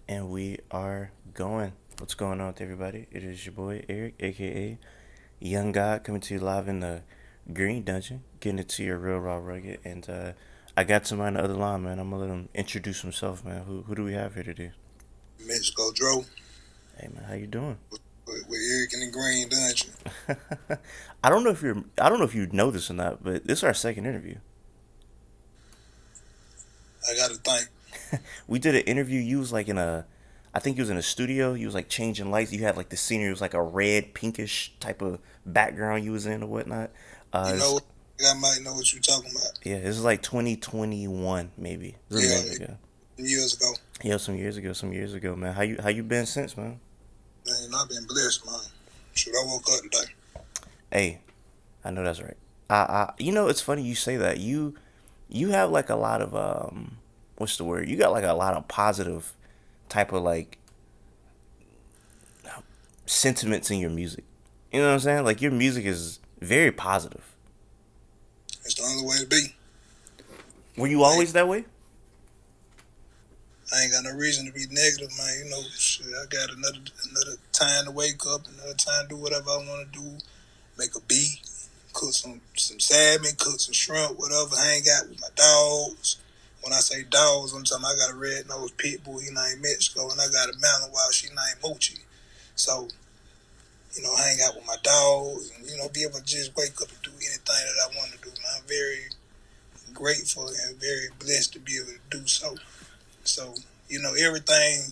And we are going. What's going on with everybody? It is your boy Eric, aka Young God, coming to you live in the Green Dungeon, getting it to your real raw rugged. And I got somebody on the other line, man. I'm gonna let him introduce himself, man. Who do we have here today? MexikoDro Hey, man, how you doing? with Eric in the Green Dungeon. I don't know if you know this or not, but this is our second interview. I got to think. We did an interview. You was like in a, I think you was in a studio. You was like changing lights. You had like the scenery it was like a red pinkish type of background you was in or whatnot. You It's, know, I might know what you're talking about. yeah, this is like 2021 maybe. It was a Yeah, minute ago. years ago. Yeah, some years ago, man. How you been since, man? Man, I've been blessed, man. Shoot, I woke up today. Hey, I know that's right. It's funny you say that. You have like a lot of what's the word? You got like a lot of positive type of like sentiments in your music. You know what I'm saying? Like your music is very positive. It's the only way to be. Were you I ain't, always that way? I ain't got no reason to be negative, man. Shit, I got another time to wake up, another time to do whatever I want to do. Make a beat, cook some salmon, cook some shrimp, whatever. Hang out with my dogs. When I say dogs, I'm talking I got a red nosed pit bull, he named Mexico, and I got a mountain wild, she named Moochie. So, hang out with my dogs and, be able to just wake up and do anything that I want to do. Man, I'm very grateful and very blessed to be able to do so. So, everything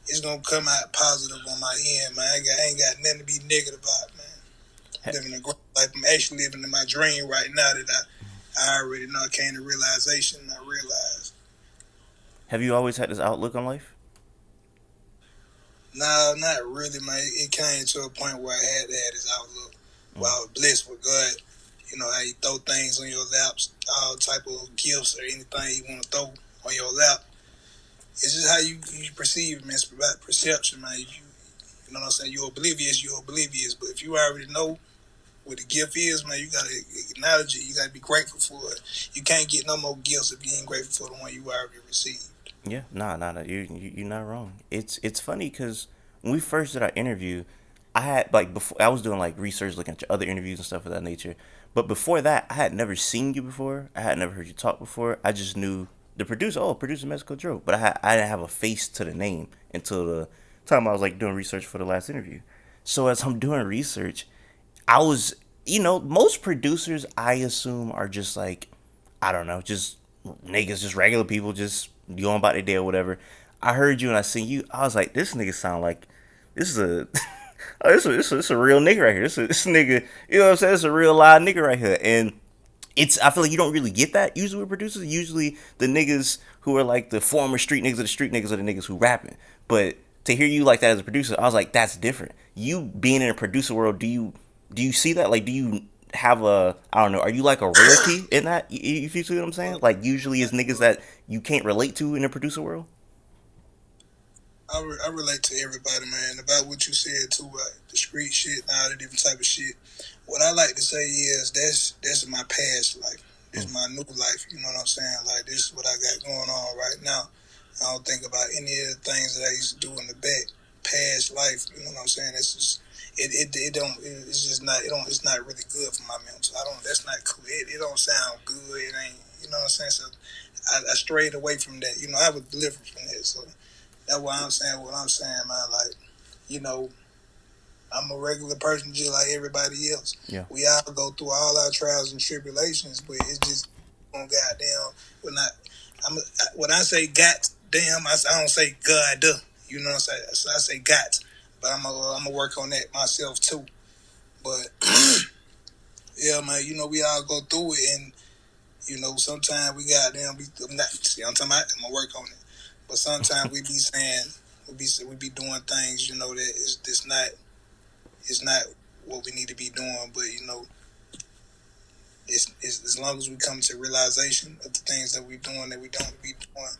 is going to come out positive on my end, man. I ain't got nothing to be negative about, man. Living a great life. I'm actually living in my dream right now that I already know I came to realization and I realized. Have you always had this outlook on life? No, not really, man. It came to a point where I had to have this outlook. While I was blessed with God, how you throw things on your laps, all type of gifts or anything you want to throw on your lap. It's just how you perceive it, man. It's about perception, man. You know what I'm saying? You're oblivious. But if you already know what the gift is, man, you gotta acknowledge it. You gotta be grateful for it. You can't get no more gifts if you ain't grateful for the one you already received. Yeah, nah. You're not wrong. It's funny because when we first did our interview, I had like before I was doing like research, looking at your other interviews and stuff of that nature. But before that, I had never seen you before. I had never heard you talk before. I just knew the producer. Oh, producer Mexico Joe. But I didn't have a face to the name until the time I was like doing research for the last interview. So as I'm doing research, I was, most producers I assume are just like, I don't know, just niggas, just regular people, just going about their day or whatever. I heard you and I seen you. I was like, this nigga sound like this is a, oh, this a real nigga right here. This nigga, you know what I'm saying? It's a real live nigga right here. And I feel like you don't really get that usually with producers. Usually the niggas who are like the former street niggas or the street niggas are the niggas who rapping. But to hear you like that as a producer, I was like, that's different. You being in a producer world, do you see that? Like, do you have a, I don't know, are you like a rarity in that? If you see what I'm saying? Like, usually it's niggas that you can't relate to in the producer world. I relate to everybody, man, about what you said too, about the street shit and all the different type of shit. What I like to say is that's my past life. This Mm. is my new life. You know what I'm saying? Like this is what I got going on right now. I don't think about any of the things that I used to do in the back past life. You know what I'm saying? It's just it don't it's just not it don't it's not really good for my mental. I don't that's not cool. It don't sound good. It ain't you know what I'm saying. So I strayed away from that. I was delivered from that. So that's why I'm saying what I'm saying, man. Like, you know, I'm a regular person just like everybody else. Yeah. We all go through all our trials and tribulations, but it's just on goddamn. When when I say goddamn, I don't say God. You know what I'm saying? So I say got, but I'm gonna work on that myself too. But yeah, man, we all go through it, and sometimes we goddamn. I'm not. See, I'm talking about. I'm gonna work on it. But sometimes we be saying we be doing things, that it's not what we need to be doing. But it's as long as we come to realization of the things that we're doing that we don't be doing,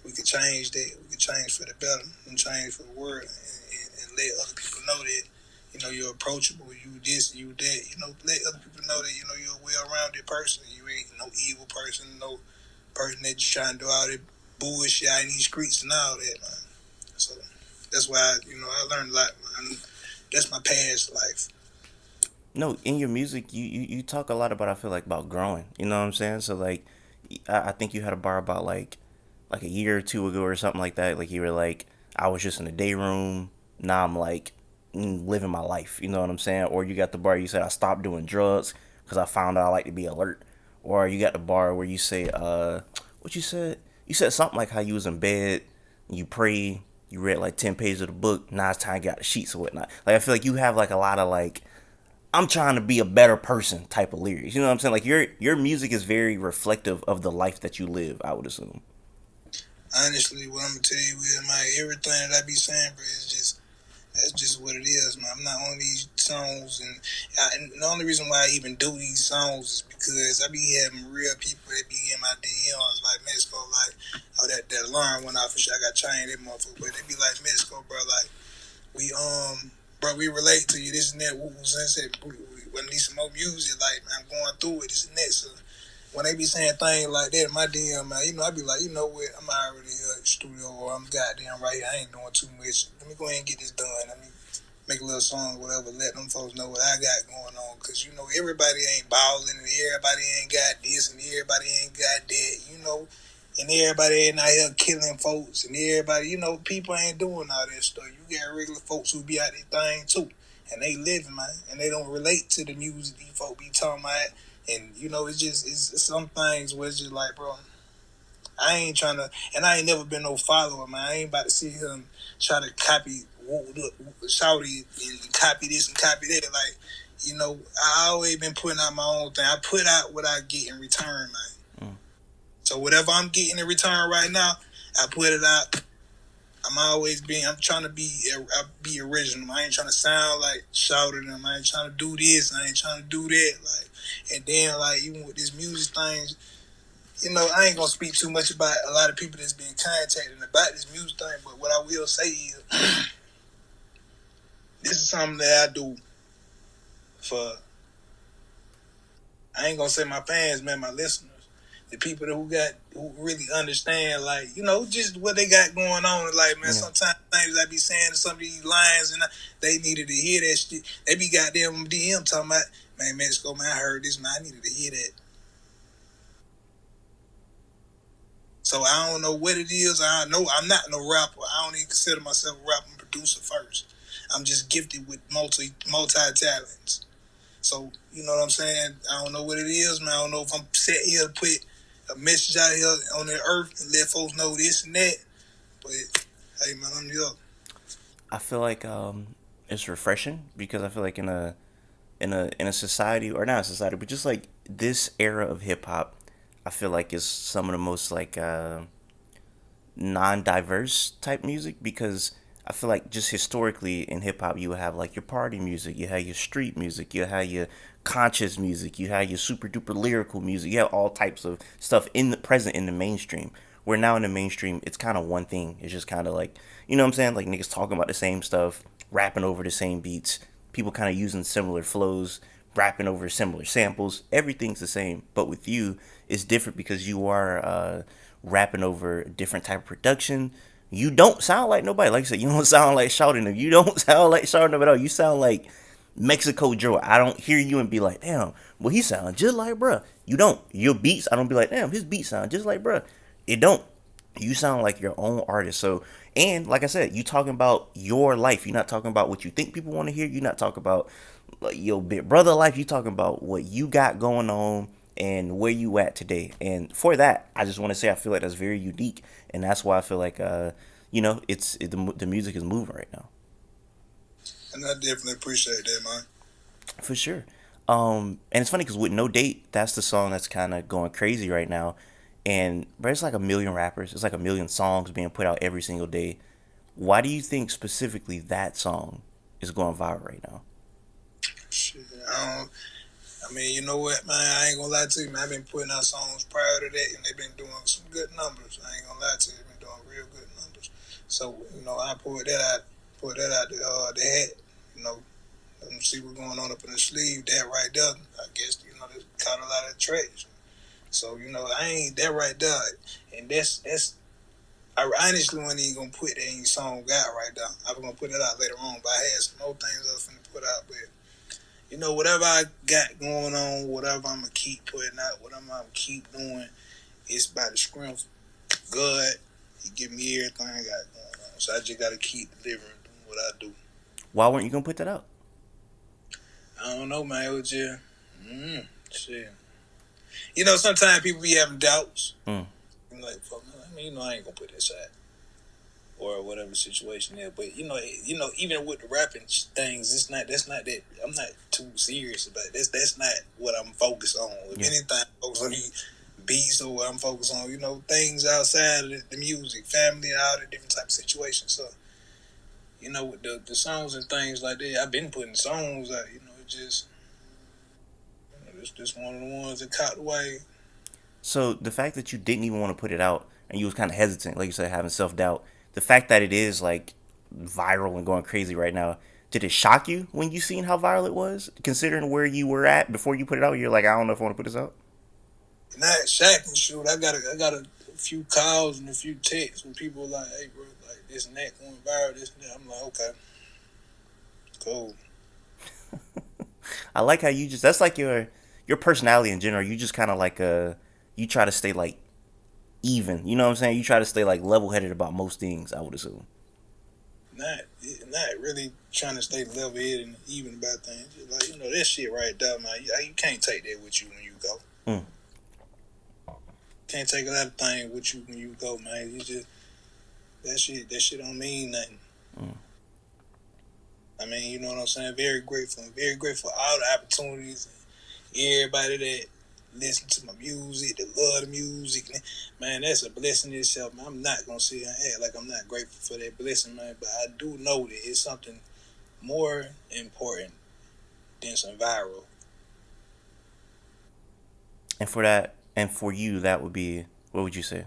we can change that. We can change for the better and change for the world, and let other people know that you're approachable. You this, you that. Let other people know that you're a well-rounded person. You ain't no evil person, no person that just trying to do all that bullshit out in these streets and all that, man. that's why I learned a lot. Man. That's my past life. No, in your music, you talk a lot about, I feel like, about growing. You know what I'm saying? So like, I think you had a bar about like a year or two ago or something like that. Like you were like, I was just in the day room. Now I'm like living my life. You know what I'm saying? Or you got the bar you said I stopped doing drugs because I found out I like to be alert. Or you got the bar where you say, what you said? You said something like how you was in bed, you pray, you read like 10 pages of the book. Now it's time to get out the sheets or whatnot. Like I feel like you have like a lot of like I'm trying to be a better person type of lyrics. You know what I'm saying? Like your music is very reflective of the life that you live, I would assume. Honestly, what I'm gonna tell you is, my everything that I be saying, bro, is just that's just what it is, man. I'm not on these songs, and the only reason why I even do these songs is because I be having real people that be in my DMs, like Mexico, like, oh, that alarm went off for sure. I got chained that motherfucker, but they be like, Mexico, bro, like, we bro, we relate to you, this and that. We need some more music, like, man, I'm going through it, this and that. So when they be saying things like that in my DM, man, I be like, you know what, I'm already here at the studio, or I'm goddamn right here. I ain't doing too much. Let me go ahead and get this done. Let me make a little song, whatever. Let them folks know what I got going on, cause everybody ain't balling, and everybody ain't got this, and everybody ain't got that. And everybody ain't out here killing folks, and everybody, people ain't doing all that stuff. You got regular folks who be out there thing too, and they living, man, and they don't relate to the music these folks be talking about. And it's some things where it's just like, bro, I ain't trying to, and I ain't never been no follower, man. I ain't about to sit here and try to copy Shouty and copy this and copy that. Like, I always been putting out my own thing. I put out what I get in return, man. Mm. So whatever I'm getting in return right now, I put it out. I'm trying to be original. I ain't trying to sound like shouting them. I ain't trying to do this. I ain't trying to do that. Like, and then like even with this music thing, I ain't gonna speak too much about a lot of people that's been contacting about this music thing. But what I will say is, this is something that I do for. I ain't gonna say my fans, man, my listeners. The people who really understand, like, just what they got going on. Like, man, Yeah. sometimes things I be saying some of these lines, and they needed to hear that shit. They be goddamn DM talking about, man, Mexico, man, I heard this, man, I needed to hear that. So I don't know what it is. I know I'm not no rapper. I don't even consider myself a rapper and producer first. I'm just gifted with multi talents. So you know what I'm saying? I don't know what it is, man. I don't know if I'm set here to put a message out here on the earth and let folks know this and that. But hey, man, I'm here. I feel like it's refreshing because I feel like in a society, or not a society, but just like this era of hip hop, I feel like is some of the most like non-diverse type music, because I feel like just historically in hip hop you have like your party music, you have your street music, you have your conscious music, you have your super duper lyrical music, you have all types of stuff in the present in the mainstream. Where now in the mainstream it's kind of one thing. It's just kind of like, you know what I'm saying, like niggas talking about the same stuff, rapping over the same beats, people kind of using similar flows, rapping over similar samples. Everything's the same, but with you, it's different because you are rapping over a different type of production. You don't sound like nobody. Like I said, you don't sound like shouting them. You don't sound like shouting them at all. You sound like MexikoDro. I don't hear you and be like, damn, well, he sound just like bruh. You don't. Your beats, I don't be like, damn, his beats sound just like bruh. It don't. You sound like your own artist. So, and like I said, you talking about your life. You're not talking about what you think people want to hear. You're not talking about like your big brother life. You talking about what you got going on and where you at today. And for that, I just want to say I feel like that's very unique, and that's why I feel like the music is moving right now. And I definitely appreciate that, man. For sure. And it's funny because with No Date, that's the song that's kind of going crazy right now. And but it's like a million rappers. It's like a million songs being put out every single day. Why do you think specifically that song is going viral right now? Shit, I mean, you know what, man? I ain't gonna lie to you, man. I've been putting out songs prior to that, and they've been doing some good numbers. I ain't gonna lie to you, they've been doing real good numbers. So, I put that out the hat. You know, let them see what's going on up in the sleeve. That right there, I guess, that caught a lot of traction. So, I ain't that right there, and that's I honestly wasn't even gonna put any song out right now. I was gonna put it out later on, but I had some more things I was gonna put out. But whatever I got going on, whatever I'm gonna keep putting out, whatever I'm gonna keep doing, it's by the strength of God. He give me everything I got going on, so I just gotta keep delivering, doing what I do. Why weren't you gonna put that out? I don't know, man. It was just shit. Sometimes people be having doubts. Mm. I'm like, fuck, man. I ain't gonna put this out or whatever the situation is. But even with the rapping things, it's not. That's not that. I'm not too serious about it. That's not what I'm focused on. If Yeah. anything, I'm focused on the beats or what I'm focused on. Things outside of the music, family, all the different type of situations. So, with the songs and things like that, I've been putting songs out. It just it's just one of the ones that caught the wave. So the fact that you didn't even want to put it out and you was kind of hesitant, like you said, having self doubt. The fact that it is like viral and going crazy right now, did it shock you when you seen how viral it was? Considering where you were at before you put it out, you're like, I don't know if I want to put this out. Not shacking shoot. I got a few calls and a few texts from people like, hey bro, like this and that going viral, this and that. I'm like, okay, cool. I like how you just that's like your personality in general. You just kind of like you try to stay like even. You know what I'm saying? You try to stay like level headed about most things. I would assume. Not not really trying to stay level headed and even about things. Just like that shit right there, man. You can't take that with you when you go. Mm. Can't take a lot of things with you when you go, man. You just that shit don't mean nothing. Mm. I mean, you know what I'm saying? Very grateful. I'm very grateful for all the opportunities and everybody that listen to my music, that love the music. Man, that's a blessing in itself, man. I'm not going to sit here and act like I'm not grateful for that blessing, man. But I do know that it's something more important than some viral. And for that, and for you, that would be what would you say?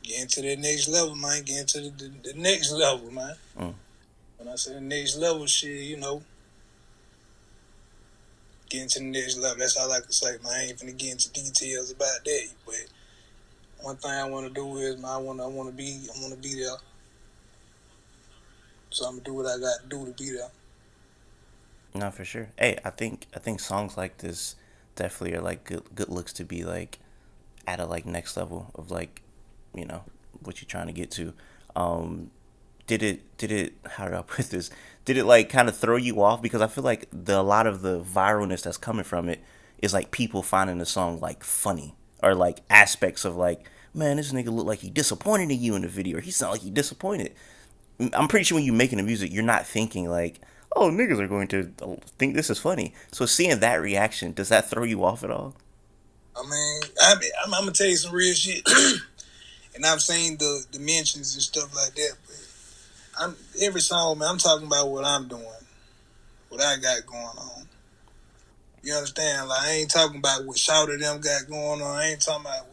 Getting to that next level, man. Getting to the next level, man. Mm. When I say the next level, shit, getting to the next level. That's all I can say, man. I ain't finna get into details about that, but one thing I want to do is, man, I want to be there. So I'm gonna do what I got to do to be there. No, for sure. Hey, I think songs like this definitely are like good looks to be like at a like next level of like, you know, what you're trying to get to. Um, did it how do I put this? Did it like kind of throw you off because I feel like a lot of the viralness that's coming from it is like people finding the song like funny or like aspects of like, man, this nigga look like he disappointed in you in the video or he sound like he disappointed. I'm pretty sure when you're making the music, you're not thinking like, oh, niggas are going to think this is funny. So seeing that reaction, does that throw you off at all? I'm gonna tell you some real shit, and I've seen the mentions and stuff like that. But every song, man. I'm talking about what I'm doing, what I got going on. You understand? Like I ain't talking about what Shouter them got going on. I ain't talking about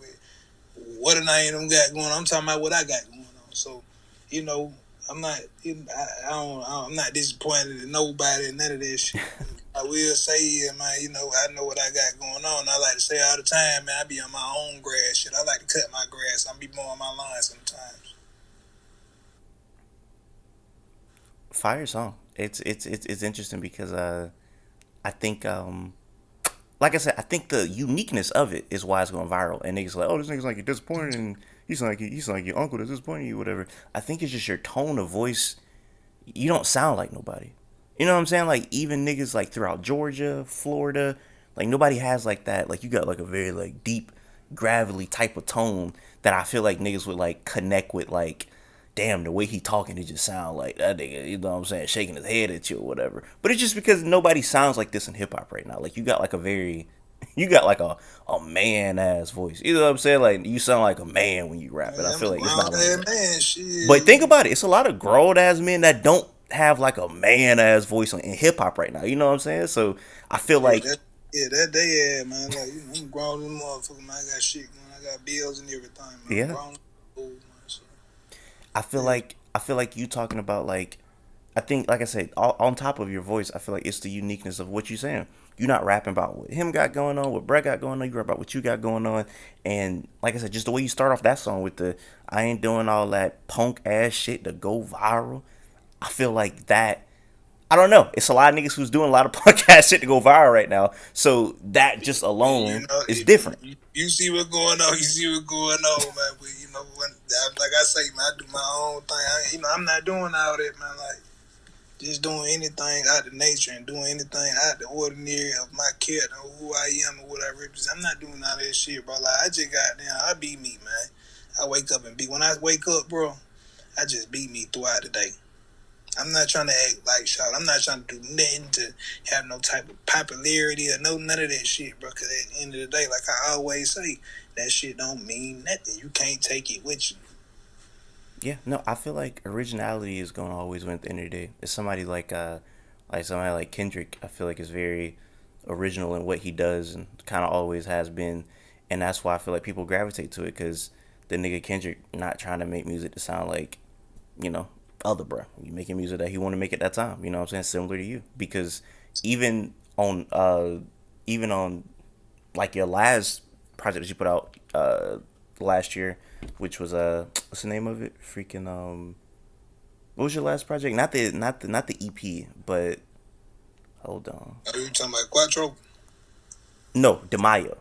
what a name them got going on. I'm talking about what I got going on. So, you know, I'm not, I'm not disappointed in nobody and none of that shit. I will say, yeah, man, I know what I got going on. I like to say all the time, man, I be on my own grass shit. I like to cut my grass. I be mowing my lawn sometimes. Fire song. It's interesting because I think like I said, I think the uniqueness of it is why it's going viral. And niggas like, oh, this nigga's like you're disappointed, and he's like your uncle that's disappointed you, whatever. I think it's just your tone of voice. You don't sound like nobody. You know what I'm saying? Like even niggas like throughout Georgia, Florida, like nobody has like that. Like you got like a very like deep, gravelly type of tone that I feel like niggas would like connect with. Like, damn, the way he talking, it just sound like that nigga. You know what I'm saying? Shaking his head at you or whatever. But it's just because nobody sounds like this in hip hop right now. Like you got like a very you got like a man ass voice. You know what I'm saying? Like you sound like a man when you rap, and I Man, I'm feel a like it's grown not like ass that. man. But think Shit. about it, it's a lot of grown ass men that don't have like a man ass voice in hip hop right now. You know what I'm saying? So I feel Yeah, like that they man. Like, I'm grown as a motherfucker, man. I got shit going. I got bills and everything, man. I'm yeah, grown as a fool, man. So, I feel yeah. like I feel like you talking about like I think, like I said, on top of your voice, I feel like it's the uniqueness of what you're saying. You're not rapping about what him got going on, what Brett got going on. You rap about what you got going on, and like I said, just the way you start off that song with the "I ain't doing all that punk ass shit to go viral." I feel like that. I don't know. It's a lot of niggas who's doing a lot of punk ass shit to go viral right now. So that just You alone know, is if different. you see what's going on, you see what's going on, man. But you know, like I say, man, I do my own thing. I'm not doing all that, man. Like just doing anything out of nature and doing anything out the ordinary of my character or who I am or what I represent. I'm not doing all that shit, bro. Like I just got down. I be me, man. I wake up and be. When I wake up, bro, I just be me throughout the day. I'm not trying to act like shot. I'm not trying to do nothing to have no type of popularity or none of that shit, bro. Because at the end of the day, like I always say, that shit don't mean nothing. You can't take it with you. Yeah, no, I feel like originality is gonna always win at the end of the day. It's somebody like somebody like Kendrick. I feel like is very original in what he does and kind of always has been, and that's why I feel like people gravitate to it because the nigga Kendrick not trying to make music to sound like, you know, other bruh. You making music that he want to make at that time. You know what I'm saying? Similar to you because even on even on like your last project that you put out last year, which was what's the name of it? Freaking what was your last project? Not the EP, but hold on. Are you talking about Quattro? No, Demayo.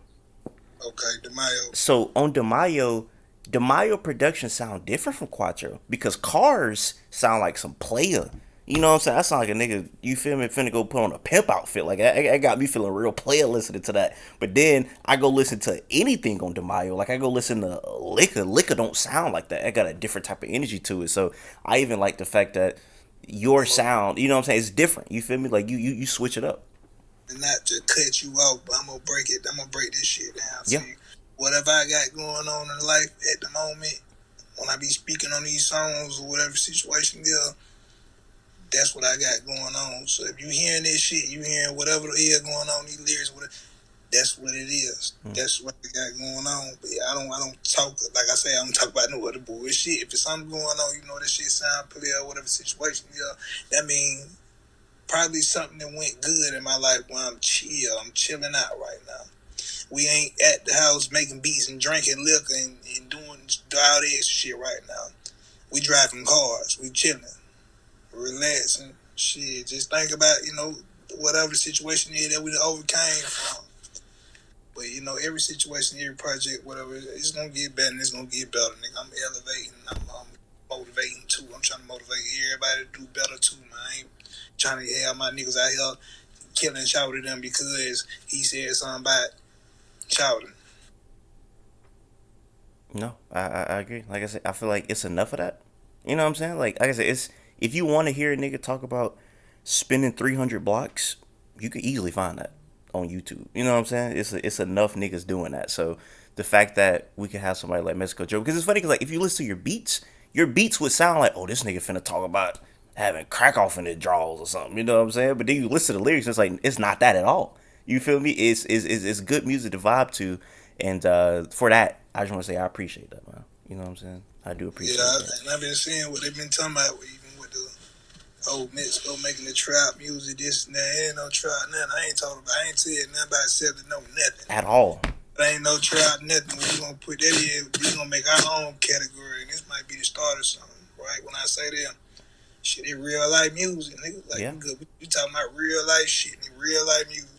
Okay, DeMayo. So on Demayo production sound different from Quattro because Cars sound like some player. You know what I'm saying? That sound like a nigga, you feel me, finna go put on a pimp outfit. Like, that got me feeling real player listening to that. But then I go listen to anything on Demayo. Like, I go listen to Liquor. Liquor don't sound like that. It got a different type of energy to it. So I even like the fact that your sound, you know what I'm saying, it's different. You feel me? Like, you switch it up. And not to cut you off, but I'm gonna break it. I'm gonna break this shit down. Yeah. See, whatever I got going on in life at the moment, when I be speaking on these songs or whatever situation is, that's what I got going on. So if you hearing this shit, you hearing whatever is going on, these lyrics, whatever, that's what it is. That's what I got going on. But yeah, I don't talk like I say. I don't talk about no other bullshit. If it's something going on, you know, this shit sound clear or whatever situation is. That means probably something that went good in my life where I'm chill. I'm chilling out right now. We ain't at the house making beats and drinking liquor and doing all that shit right now. We driving cars. We chilling, relaxing. Shit, just think about, whatever the situation is that we overcame from. But every situation, every project, whatever, it's gonna get better and it's gonna get better. Nigga, I'm elevating. I'm motivating too. I'm trying to motivate everybody to do better too, man. I ain't trying to have my niggas out here killing shouting them because he said something about shouting. No, I agree. Like I said, I feel like it's enough of that. You know what I'm saying? Like I said, it's if you want to hear a nigga talk about spinning 300 blocks, you could easily find that on YouTube. You know what I'm saying? It's enough niggas doing that. So the fact that we can have somebody like MexikoDro, because it's funny because like if you listen to your beats would sound like, oh, this nigga finna talk about having crack off in his drawers or something. You know what I'm saying? But then you listen to the lyrics, and it's like it's not that at all. You feel me? It's good music to vibe to, and for that, I just want to say I appreciate that, man. You know what I'm saying? I do Yeah, appreciate that. and I've been seeing what they've been talking about, even with the old Mexico making the trap music, this and that. Ain't no trap, nothing. I ain't said nothing about selling no nothing. At all. There ain't no trap, nothing. We gonna put that in. We gonna make our own category, and this might be the start of something, right? When I say that, shit, it real life music, nigga. Like Yeah. we talking about real life shit and real life music.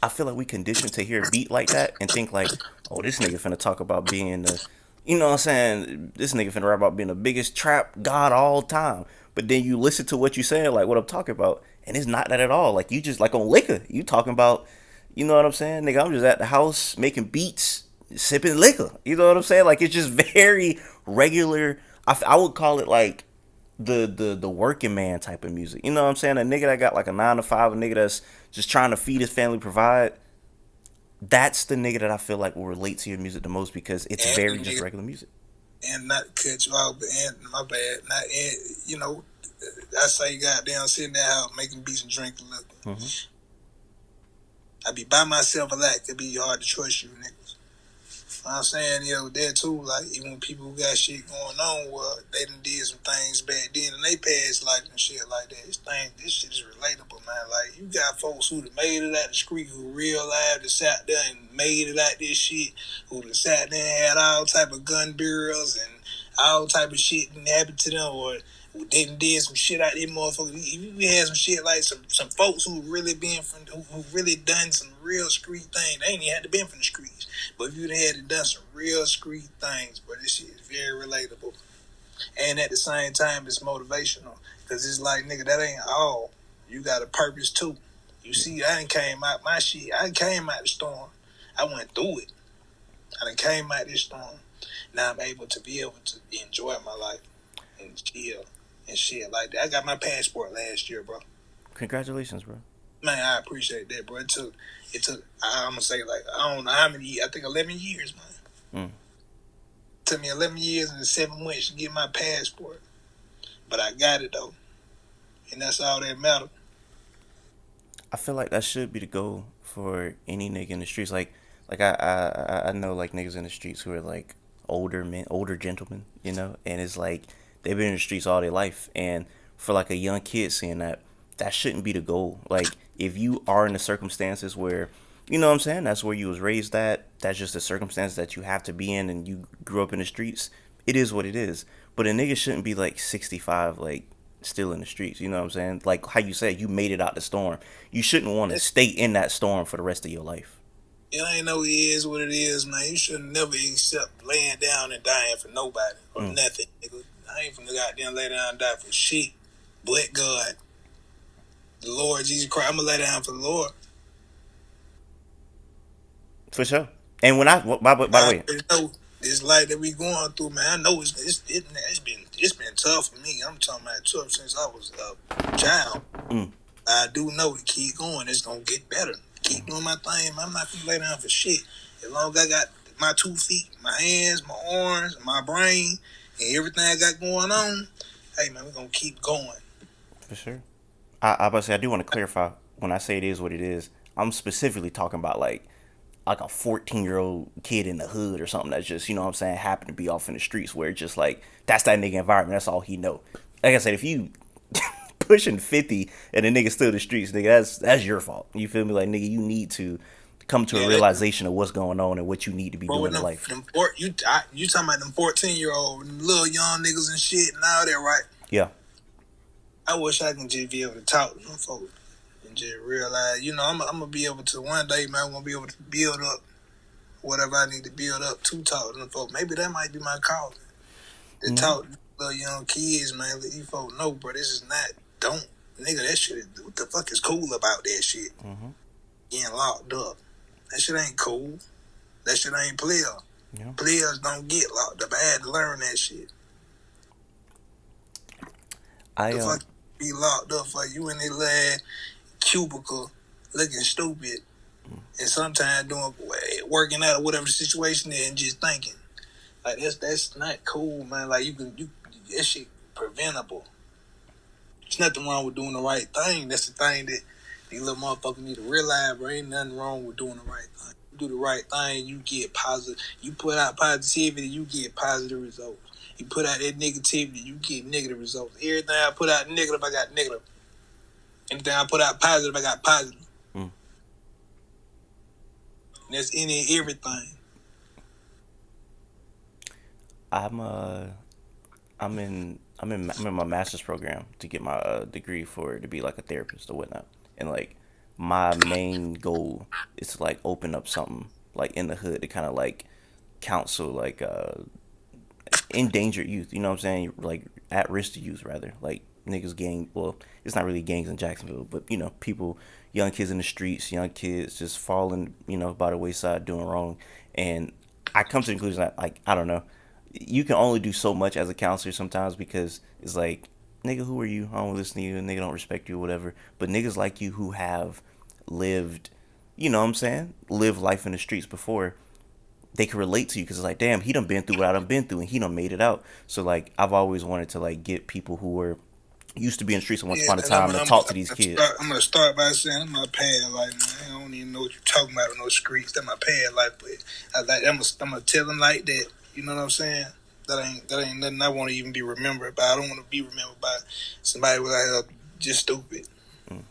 I feel like we conditioned to hear a beat like that and think like, oh, this nigga finna talk about being the, you know what I'm saying? This nigga finna rap about being the biggest trap god all time. But then you listen to what you saying, like what I'm talking about, and it's not that at all. Like you just like on liquor, you talking about, you know what I'm saying, nigga? I'm just at the house making beats, sipping liquor. You know what I'm saying? Like it's just very regular. I would call it like the working man type of music. You know what I'm saying? A nigga that got like a 9 to 5, a nigga that's just trying to feed his family, provide. That's the nigga that I feel like will relate to your music the most because it's And very the just nigga, regular music. and not cut you off, but and my bad, not and I say goddamn sitting there out making beats and drinking liquor. Mm-hmm. I be by myself a lot. It be hard to trust you niggas. I'm saying, with that too, like, even when people who got shit going on, well, they done did some things back then in they past life and shit like that. This shit is relatable, man. Like, you got folks who done made it out the street, who real live, that sat there and made it out this shit, who done sat there and had all type of gun barrels and all type of shit didn't happen to them, or who did some shit out there, motherfuckers. We had some shit like some folks who really been from, who really done some real street thing. They ain't even had to been from the streets. But if you had done some real street things, bro, this shit is very relatable. And at the same time, it's motivational. Because it's like, nigga, that ain't all. You got a purpose too. You see, I done came out my shit. I done came out the storm. I went through it. I done came out this storm. Now I'm able to enjoy my life and chill and shit like that. I got my passport last year, bro. Congratulations, bro. Man, I appreciate that, bro. It took I'm gonna say, like, I don't know how many, I think 11 years, man. Mm. It took me 11 years and 7 months to get my passport. But I got it, though. And that's all that matters. I feel like that should be the goal for any nigga in the streets. Like I know like niggas in the streets who are like older men, older gentlemen, you know, and it's like they've been in the streets all their life, and for like a young kid seeing that, that shouldn't be the goal. Like if you are in the circumstances where, you know what I'm saying, that's where you was raised at, that's just the circumstance that you have to be in, and you grew up in the streets. It is what it is. But a nigga shouldn't be like 65, like still in the streets. You know what I'm saying? Like how you said, you made it out the storm. You shouldn't want to stay in that storm for the rest of your life. It ain't no it is what it is, man. You should never accept laying down and dying for nobody or Mm. nothing, nigga. I ain't finna goddamn lay down and die for shit. But God, the Lord Jesus Christ, I'm gonna lay down for the Lord. For sure. And when by the I way, already know this life that we going through, man. I know it's been tough for me. I'm talking about tough since I was a child. mm, I do know to keep going. It's gonna get better. Keep doing my thing. I'm not gonna lay down for shit. As long as I got my 2 feet, my hands, my arms, my brain, and everything I got going on, hey man, we're gonna keep going. for sure. I about to say I do want to clarify when I say it is what it is. I'm specifically talking about like a 14-year-old kid in the hood or something that's just, you know what I'm saying, happen to be off in the streets where it's just like that's that nigga environment. That's all he know. Like I said, if you pushing 50 and the nigga still in the streets, nigga, that's your fault. You feel me? Like nigga, you need to come to a Yeah, realization of what's going on and what you need to be bro, doing with in life. you talking about them 14-year-old, them little young niggas and shit and all that, right? Yeah. I wish I can just be able to talk to them folks and just realize, I'm gonna be able to one day, man. I'm gonna be able to build up whatever I need to build up to talk to them folks. Maybe that might be my calling. To Mm-hmm. talk to little young kids, man. Let these folks know, bro. This is not. Don't, nigga. That shit. What the fuck is cool about that shit? Mm-hmm. Getting locked up. That shit ain't cool. That shit ain't player. Yeah. Players don't get locked up. I had to learn that shit. I The fuck be locked up for you in the lab cubicle looking stupid and sometimes doing working out or whatever the situation is and just thinking. Like that's not cool, man. Like you that shit preventable. There's nothing wrong with doing the right thing. That's the thing that these little motherfuckers need to realize, bro. Ain't nothing wrong with doing the right thing. You do the right thing, you get positive. You put out positivity, you get positive results. You put out that negativity, you get negative results. Everything I put out negative, I got negative. Anything I put out positive, I got positive. Mm. And that's any everything. I'm I'm in my master's program to get my degree for to be like a therapist or whatnot, and like my main goal is to like open up something like in the hood to kind of like counsel like endangered youth. You know what I'm saying? Like at risk to youth rather. Like niggas gang. Well, it's not really gangs in Jacksonville, but you know people, young kids in the streets, young kids just falling, you know, by the wayside doing wrong, and I come to the conclusion that like I don't know, you can only do so much as a counselor sometimes because it's like, nigga, who are you? I don't listen to you, and nigga don't respect you or whatever. But niggas like you who have lived, you know what I'm saying, live life in the streets before, they can relate to you because it's like, damn, he done been through what I done been through and he done made it out. So like, I've always wanted to like get people who were used to be in the streets at once Yeah, upon a and I'm, time and I'm, talk to I'm, these gonna kids. start, I'm gonna start by saying I'm not paying like, man, don't even know what you're talking about with no streets. That's my past life, but I'm gonna tell them like that. You know what I'm saying? That ain't nothing I want to even be remembered by. I don't want to be remembered by somebody who like just stupid. Mm.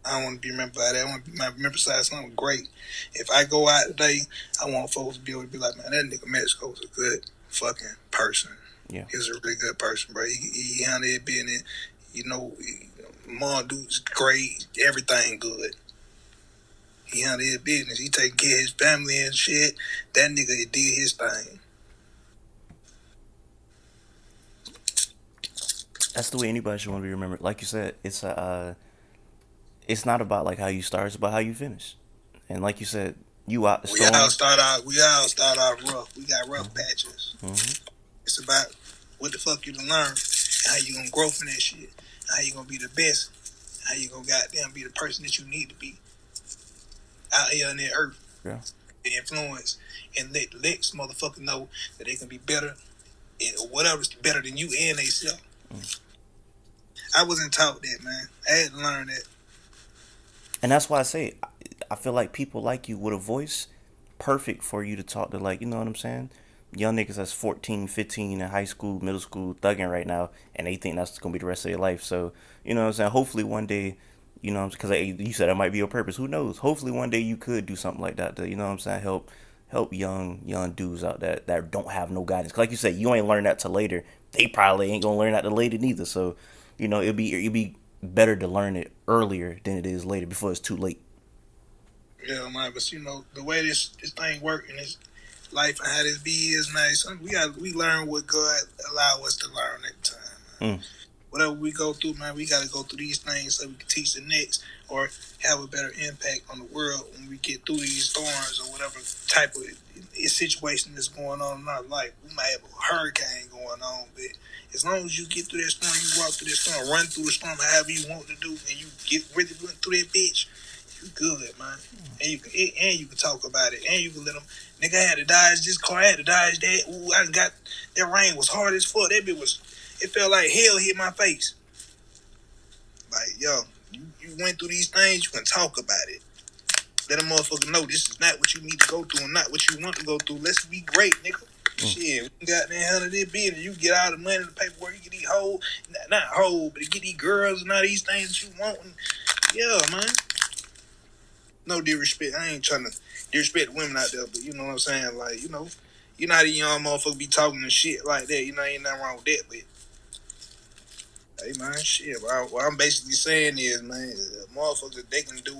I don't want to be remembered by that. I want to be remembered by something great. If I go out today, I want folks to be able to be like, man, that nigga Mexico's a good fucking person. Yeah. He's a really good person, bro. He handled it being in, you know, Mom dude's great, everything good. He handled his business. He taking care of his family and shit. That nigga did his thing. That's the way anybody should want to be remembered. Like you said, it's not about like how you start, it's about how you finish. And like you said, you out the storm. We all start out rough. We got rough Mm-hmm. patches. Mm-hmm. It's about what the fuck you done learn, how you gonna grow from that shit, how you gonna be the best, how you gonna goddamn be the person that you need to be out here on the earth, Yeah. the influence, and let some motherfucker know that they can be better or whatever's better than you and they self. Mm. I wasn't taught that, man. I had to learn that. And that's why I say I feel like people like you with a voice perfect for you to talk to, like, you know what I'm saying? Young niggas that's 14, 15 in high school, middle school, thugging right now, and they think that's going to be the rest of their life. So, you know what I'm saying? Hopefully one day, you know, because you said that might be your purpose. Who knows? Hopefully one day you could do something like that to, you know what I'm saying? Help young dudes out that don't have no guidance. 'Cause like you said, you ain't learn that till later. They probably ain't gonna learn that till later neither. So, you know, it'd be better to learn it earlier than it is later before it's too late. Yeah, man. But you know the way this thing work in this life and how this be is, man. Son, we learn what God allow us to learn at the time. Mm. Whatever we go through, man, we got to go through these things so we can teach the next or have a better impact on the world when we get through these storms or whatever type of situation that's going on in our life. We might have a hurricane going on, but as long as you get through that storm, you walk through that storm, run through the storm however you want to do, and you get really went through that bitch, you good, man. And you can talk about it, and you can let them. Nigga, I had to dodge this car, I had to dodge that. Ooh, I got that rain was hard as fuck. That bitch was. It felt like hell hit my face. Like, yo, you went through these things, you can talk about it. Let a motherfucker know this is not what you need to go through and not what you want to go through. Let's be great, nigga. Mm. Shit, we got that handle this business. You get all the money, the paperwork, you get these hoes, not hoes, but you get these girls and all these things that you want. And, yeah, man. No disrespect. I ain't trying to disrespect women out there, but you know what I'm saying? Like, you know, you're not a young motherfucker be talking and shit like that. You know, ain't nothing wrong with that, but hey man, shit. What I'm basically saying is, man, motherfuckers they can do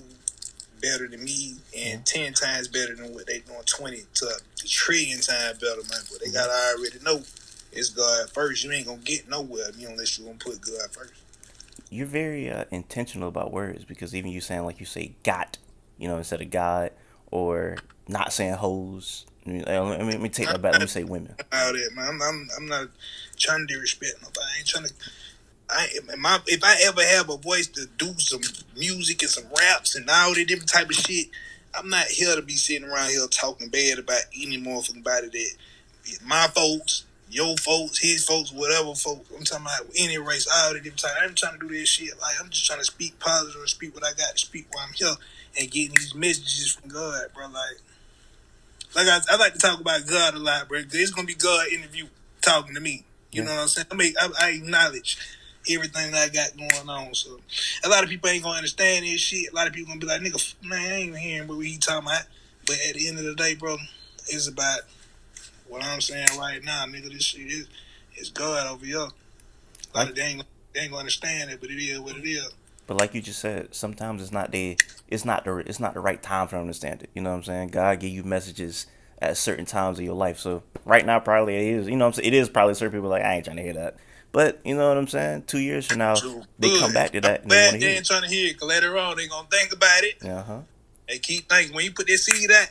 better than me Yeah. and 10 times better than what they doing 20 to a trillion times better, man. But they Yeah. gotta already know it's God first. You ain't gonna get nowhere unless you gonna put God first. You're very intentional about words because even you saying like you say got, you know, instead of God, or not saying hoes. Let me take that back. Let me say women. All that, man. I'm not trying to disrespect nobody. I ain't trying to. If I ever have a voice to do some music and some raps and all that different type of shit, I'm not here to be sitting around here talking bad about any motherfucking body that my folks, your folks, his folks, whatever folks. I'm talking about any race, all the different type. I'm trying to do this shit. Like I'm just trying to speak positive and speak what I got to speak while I'm here and getting these messages from God, bro. I like to talk about God a lot, bro. It's gonna be God interview talking to me. You Yeah. know what I'm saying? I acknowledge everything that I got going on. So a lot of people ain't gonna understand this shit. A lot of people gonna be like, nigga, man, I ain't hearing what he talking about. But at the end of the day, bro, it's about what I'm saying right now, nigga. This shit is God over here. A lot Like, of they ain't gonna understand it, but it is what it is. but like you just said, sometimes it's not the right time for them to understand it. You know what I'm saying? God give you messages at certain times of your life. So right now, probably it is. You know what I'm saying? It is probably certain people like I ain't trying to hear that. But you know what I'm saying? 2 years from now, True. they come Good. back to that and they want Bad to they hear ain't it. trying to hear it, cause later on they gonna think about it. Yeah. Huh. They keep thinking when you put that seed out,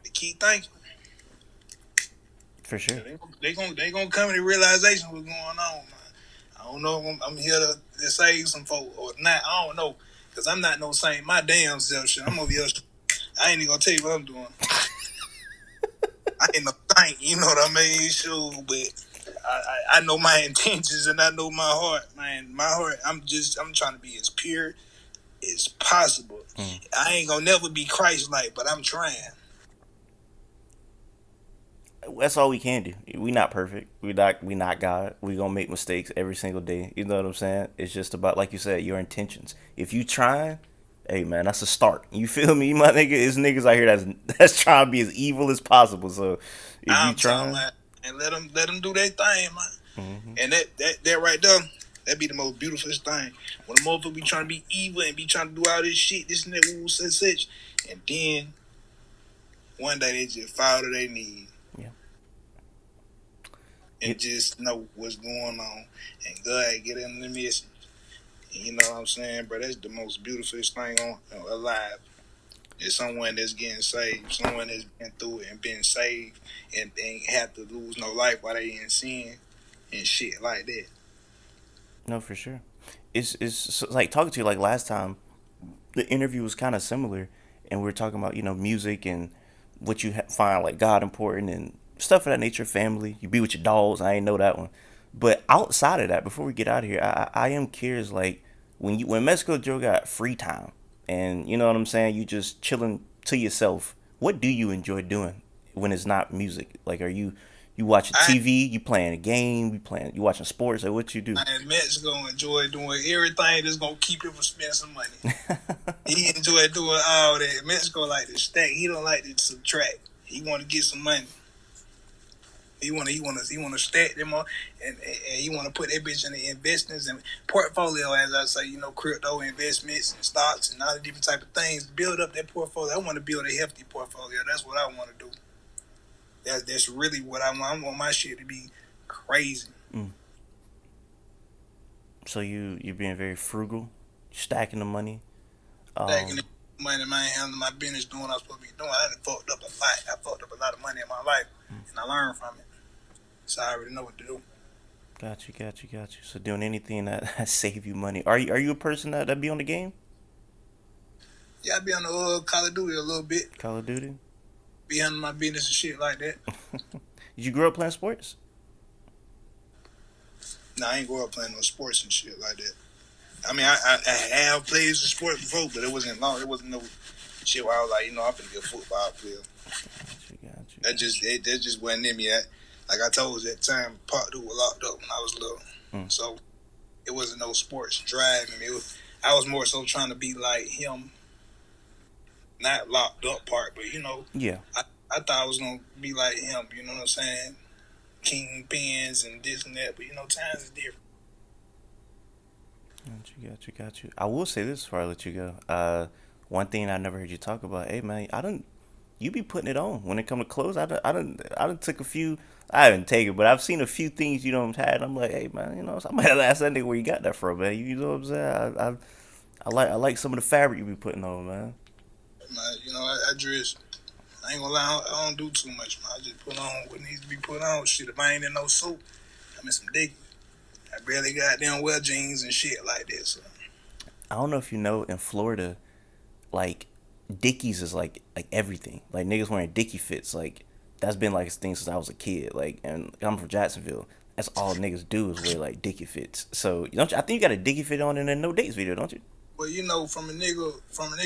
they keep thinking. For sure. They gonna come to the realization what's going on, man. I don't know if I'm here to save some folks or not. I don't know. Cause I'm not no saint. My damn self shit. I'm over here. I ain't even gonna tell you what I'm doing. I ain't no saint, you know what I mean? Sure, but I know my intentions and I know my heart, man. My heart, I'm trying to be as pure It's possible. Mm. I ain't gonna never be Christ like, but I'm trying. That's all we can do. We not perfect. We not God. We gonna make mistakes every single day. You know what I'm saying? It's just about, like you said, your intentions. If you trying, hey man, that's a start. You feel me, my nigga? It's niggas out here that's trying to be as evil as possible. So if you I'm talking trying, about, and let them do their thing, man. mm-hmm. And that right there, that be the most beautiful thing. When a motherfucker be trying to be evil and be trying to do all this shit, this and that, woo, such, and then one day they just fall to their knees Yeah. and just know what's going on, and God get in the message. And you know what I'm saying, bro? That's the most beautiful thing on alive. It's someone that's getting saved, someone that's been through it and been saved, and ain't have to lose no life while they in sin and shit like that. No, for sure. It's like talking to you like last time. The interview was kind of similar, and we were talking about music and what you find like God important and stuff of that nature. Family, you be with your dogs. I ain't know that one, but outside of that, before we get out of here, I am curious like when Mexico Joe got free time and you know what I'm saying, you just chilling to yourself. What do you enjoy doing when it's not music? Like, are you watching I TV? You playing a game? You watching sports? Or what you do? in Mexico enjoy doing everything that's gonna keep him from spending some money. He enjoy doing all that. Mexico like to stack. He don't like to subtract. He want to get some money. He want to stack them up, and he want to put that bitch in the investments and portfolio, as I say, crypto investments and stocks and all the different type of things. Build up that portfolio. I want to build a hefty portfolio. That's what I want to do. That's really what I want. I want my shit to be crazy. Mm. So you being very frugal, stacking the money. Stacking Um, the money, man, handling my business, doing what I'm supposed to be doing. I done fucked up a lot. I fucked up a lot of money in my life, and I learned from it. So I already know what to do. got you. So doing anything that save you money. Are you a person that be on the game? Yeah, I be on the Call of Duty a little bit, Call of Duty. be handling my business and shit like that. Did you grow up playing sports? Nah, I ain't grow up playing no sports and shit like that. I mean, I have played some sports before, but it wasn't long. It wasn't no shit where I was like, I'm gonna be a football player. That just wasn't in me. Like I told you at the time, Part 2 was locked up when I was little, Mm. so it wasn't no sports driving me. I was more so trying to be like him, not locked up part, but Yeah. I thought I was gonna be like him. You know what I'm saying? Kingpins and this and that, but times is different. Got you. I will say this before I let you go. One thing I never heard you talk about. Hey man, I don't. You be putting it on when it come to clothes. I done took a few. I haven't taken, but I've seen a few things you don't had. I'm like, hey man, somebody ask that nigga where you got that from, man. You know what I'm saying? I like some of the fabric you be putting on, man. I dress. I ain't gonna lie, I don't do too much, man. I just put on what needs to be put on. Shit, if I ain't in no suit, I'm in some dick. I barely got down wear jeans and shit like that. So I don't know if you know in Florida, like Dickies is like everything. Like niggas wearing Dickie fits. Like that's been like a thing since I was a kid. Like, and I'm from Jacksonville. That's all niggas do is wear like Dickie fits. So don't you? I think you got a Dickie fit on in a No Dates video, don't you? well, from a nigga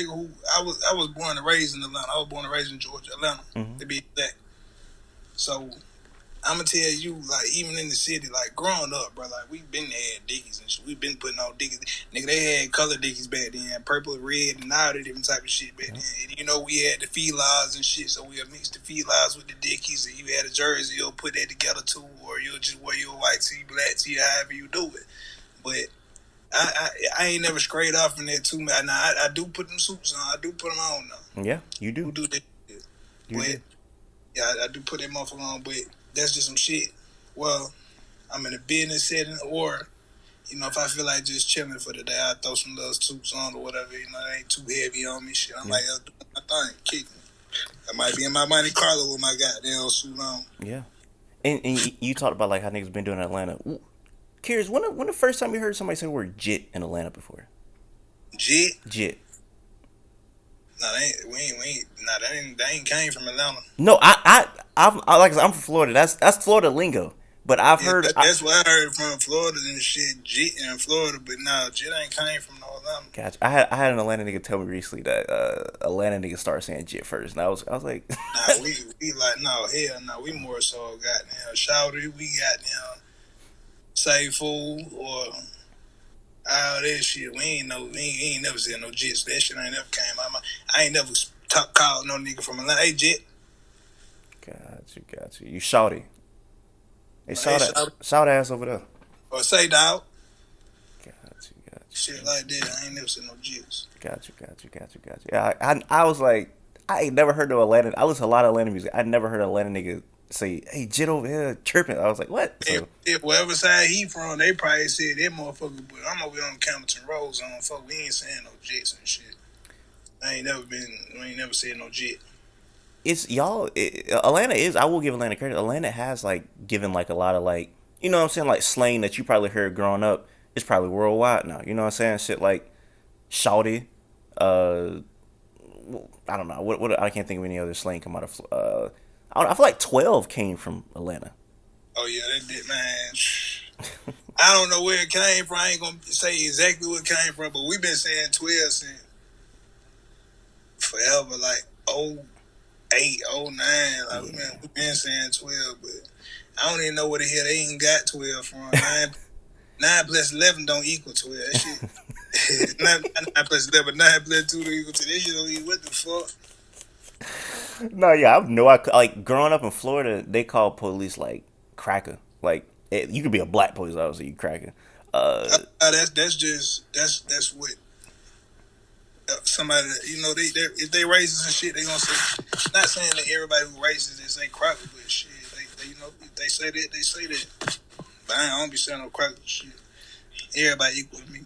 who I was born and raised in Atlanta. I was born and raised in Georgia, Atlanta, Mm-hmm. to be exact. So I'm gonna tell you, like, even in the city, like, growing up, bro, like, we been had Dickies and shit. We been putting on Dickies. Nigga, they had color Dickies back then, purple, red, and all the different type of shit back then. And we had the felines and shit, so we'll mix the felines with the Dickies, and you had a jersey, you'll put that together too, or you'll just wear your white tee, black tee, however you do it. But I ain't never strayed off from that too much. Now, I do put them suits on. I do put them on now. Yeah, you do. Who do that shit? You But do. yeah, I do put that motherfucker on, but that's just some shit. Well, I'm in a business setting, or if I feel like just chilling for the day, I throw some little suits on or whatever. It ain't too heavy on me. Shit, I'm Yeah. like, doing my thing, kicking. I might be in my Monte Carlo with my goddamn suit on. Yeah. And you talked about like how niggas been doing in Atlanta. Curious, when the first time you heard somebody say the word jit in Atlanta before? Jit? Jit. Nah, that ain't came from Atlanta. No, like I said, I'm from Florida. That's Florida lingo. But I've Yeah, heard. that's what I heard from Florida and shit. Jit in Florida, but nah, Jit ain't came from no Gotcha. I had an Atlanta nigga tell me recently that Atlanta niggas started saying jit first, and I was like, Nah, we like no hell no. We more so goddamn shouty. We goddamn say fool or all that shit. We ain't never said no jits. That shit ain't never came out. I ain't never top called no nigga from Atlanta. Hey jit. got you. You shouty. Hey, Hey shout shouty. shout ass over there. Or say dog. Got Shit like that. I ain't never said no jits. got you. Yeah, I was like, I ain't never heard of Atlanta. I listen to a lot of Atlanta music. I never heard of Atlanta nigga say, "Hey, jit over here chirping." I was like, what? So If whatever side he from, they probably said that motherfucker. But I'm over here on Campbellton Road on fuck. We ain't saying no jits and shit. I ain't never been. We ain't never said no jit. it's y'all. Atlanta is. I will give Atlanta credit. Atlanta has like given like a lot of like, you know what I'm saying, like slang that you probably heard growing up. It's probably worldwide now. You know what I'm saying? Shit like shouty. Uh, I don't know. What I can't think of any other slang come out of. I feel like 12 came from Atlanta. Oh yeah, that did, man. I don't know where it came from. I ain't gonna say exactly where it came from, but we've been saying 12 since forever, like 08, 09. Like Yeah. we've been saying 12, but I don't even know where the hell they even got 12 from. Nine plus 11 don't equal 12. That shit. Nine plus 11, 9 plus 2 don't equal 2. That shit don't equal what the fuck. No, yeah, I've no. Like growing up in Florida, they call police like cracker. Like you could be a black police officer, you cracker. Uh, That's what somebody they if they racist and shit they gonna say. Not saying that everybody who racist is say cracker, but shit they if they say that they say that. But I don't be saying no cracker shit. Everybody equal to me.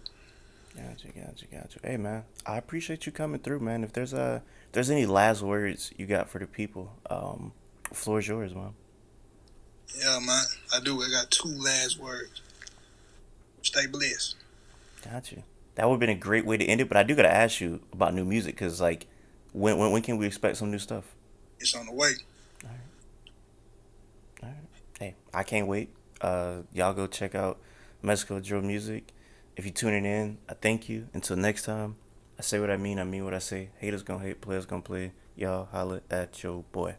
got you. Hey man, I appreciate you coming through, man. If there's any last words you got for the people, floor is yours, man. Yeah, man. I do. I got two last words. Stay blessed. Got you. That would have been a great way to end it, but I do gotta ask you about new music, cause like, when can we expect some new stuff? It's on the way. All right, all right. Hey, I can't wait. Y'all go check out MexikoDro music. If you're tuning in, I thank you. Until next time, I say what I mean what I say. Haters gonna hate, players gonna play. Y'all holla at your boy.